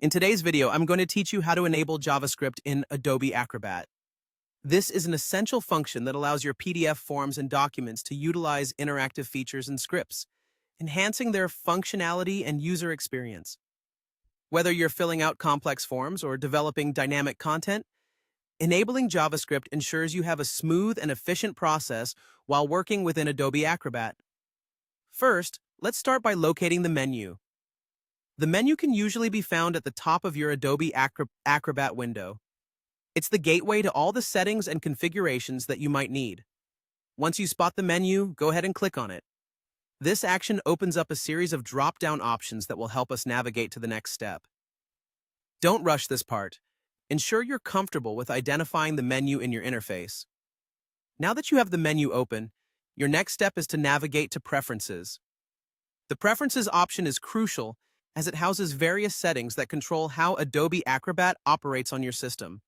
In today's video, I'm going to teach you how to enable JavaScript in Adobe Acrobat. This is an essential function that allows your PDF forms and documents to utilize interactive features and scripts, enhancing their functionality and user experience. Whether you're filling out complex forms or developing dynamic content, enabling JavaScript ensures you have a smooth and efficient process while working within Adobe Acrobat. First, let's start by locating the menu. The menu can usually be found at the top of your Adobe Acrobat window. It's the gateway to all the settings and configurations that you might need. Once you spot the menu, go ahead and click on it. This action opens up a series of drop-down options that will help us navigate to the next step. Don't rush this part. Ensure you're comfortable with identifying the menu in your interface. Now that you have the menu open, your next step is to navigate to Preferences. The Preferences option is crucial as it houses various settings that control how Adobe Acrobat operates on your system.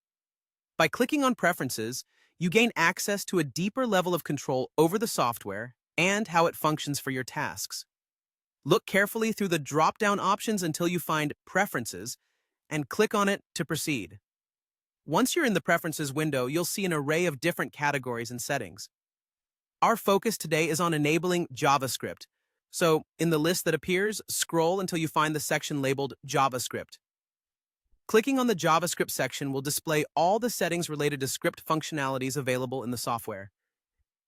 By clicking on Preferences, you gain access to a deeper level of control over the software and how it functions for your tasks. Look carefully through the drop-down options until you find Preferences and click on it to proceed. Once you're in the Preferences window, you'll see an array of different categories and settings. Our focus today is on enabling JavaScript. So, in the list that appears, scroll until you find the section labeled JavaScript. Clicking on the JavaScript section will display all the settings related to script functionalities available in the software.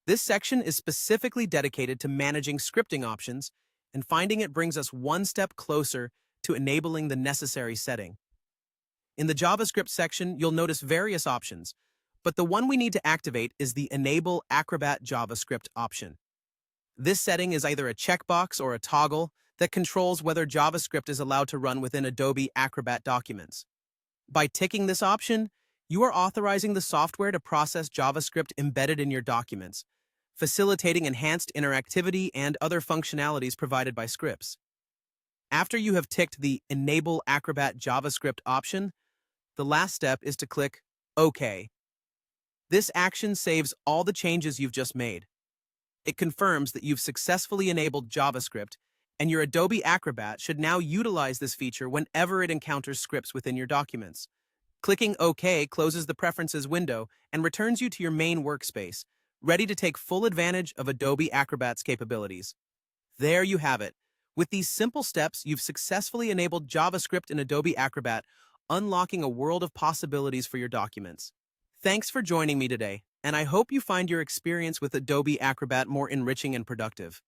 This section is specifically dedicated to managing scripting options, and finding it brings us one step closer to enabling the necessary setting. In the JavaScript section, you'll notice various options, but the one we need to activate is the Enable Acrobat JavaScript option. This setting is either a checkbox or a toggle that controls whether JavaScript is allowed to run within Adobe Acrobat documents. By ticking this option, you are authorizing the software to process JavaScript embedded in your documents, facilitating enhanced interactivity and other functionalities provided by scripts. After you have ticked the Enable Acrobat JavaScript option, the last step is to click OK. This action saves all the changes you've just made. It confirms that you've successfully enabled JavaScript, and your Adobe Acrobat should now utilize this feature whenever it encounters scripts within your documents. Clicking OK closes the Preferences window and returns you to your main workspace, ready to take full advantage of Adobe Acrobat's capabilities. There you have it. With these simple steps, you've successfully enabled JavaScript in Adobe Acrobat, unlocking a world of possibilities for your documents. Thanks for joining me today, and I hope you find your experience with Adobe Acrobat more enriching and productive.